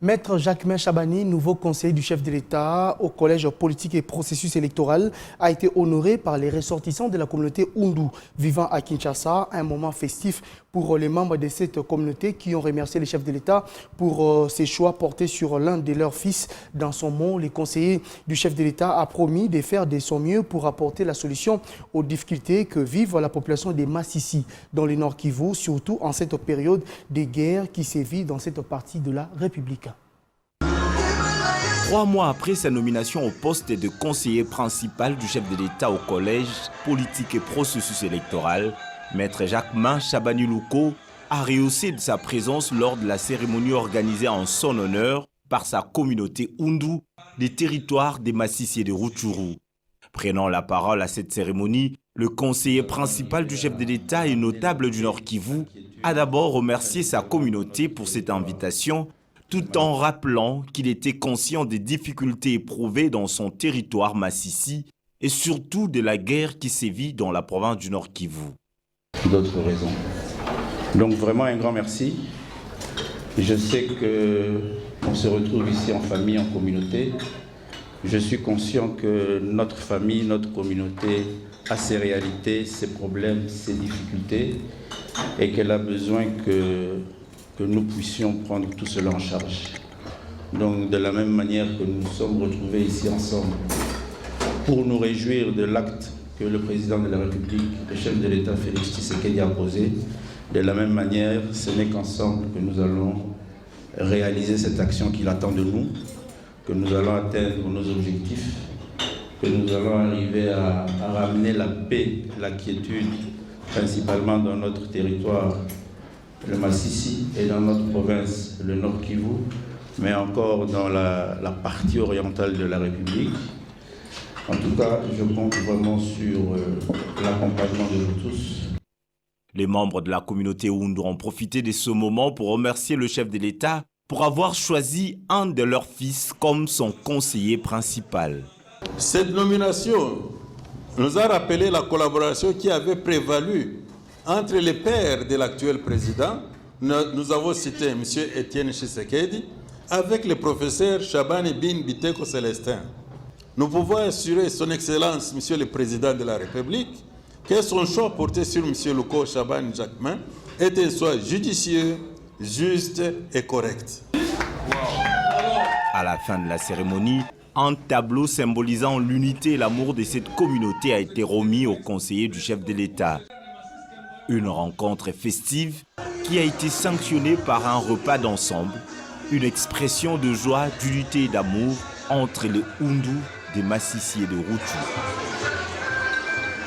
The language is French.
Maître Jacquemain Chabani, nouveau conseiller du chef de l'État au Collège politique et processus électoral, a été honoré par les ressortissants de la communauté Hundu vivant à Kinshasa. Un moment festif pour les membres de cette communauté qui ont remercié le chef de l'État pour ses choix portés sur l'un de leurs fils. Dans son mot, le conseiller du chef de l'État a promis de faire de son mieux pour apporter la solution aux difficultés que vivent la population des Massissi dans le Nord Kivu, surtout en cette période de guerre qui sévit dans cette partie de la République. 3 mois après sa nomination au poste de conseiller principal du chef de l'État au Collège politique et processus électoral, Maître Jacquemain Chabani a rehaussé de sa présence lors de la cérémonie organisée en son honneur par sa communauté Hundu des territoires des Massissi et de Rutshuru. Prenant la parole à cette cérémonie, le conseiller principal du chef de l'État et notable du Nord Kivu a d'abord remercié sa communauté pour cette invitation, tout en rappelant qu'il était conscient des difficultés éprouvées dans son territoire Massissi et surtout de la guerre qui sévit dans la province du Nord Kivu. D'autres raisons. Donc vraiment un grand merci. Je sais qu'on se retrouve ici en famille, en communauté. Je suis conscient que notre famille, notre communauté a ses réalités, ses problèmes, ses difficultés et qu'elle a besoin que nous puissions prendre tout cela en charge. Donc de la même manière que nous nous sommes retrouvés ici ensemble pour nous réjouir de l'acte que le président de la République, le chef de l'État Félix Tshisekedi a posé, de la même manière, ce n'est qu'ensemble que nous allons réaliser cette action qu'il attend de nous, que nous allons atteindre nos objectifs, que nous allons arriver à ramener la paix, la quiétude, principalement dans notre territoire, le Massissi, et dans notre province, le Nord Kivu, mais encore dans la partie orientale de la République. En tout cas, je compte vraiment sur l'accompagnement de nous tous. Les membres de la communauté Hundu ont profité de ce moment pour remercier le chef de l'État pour avoir choisi un de leurs fils comme son conseiller principal. Cette nomination nous a rappelé la collaboration qui avait prévalu entre les pairs de l'actuel président. Nous avons cité M. Étienne Tshisekedi avec le professeur Chabani Bin Biteko Célestin. Nous pouvons assurer son Excellence, M. le Président de la République, que son choix porté sur M. Luko Chabani Jacquemain était soit judicieux, juste et correct. À la fin de la cérémonie, un tableau symbolisant l'unité et l'amour de cette communauté a été remis au conseiller du chef de l'État. Une rencontre festive qui a été sanctionnée par un repas d'ensemble, une expression de joie, d'unité et d'amour entre les Hundu des Massissi et de Rutshuru.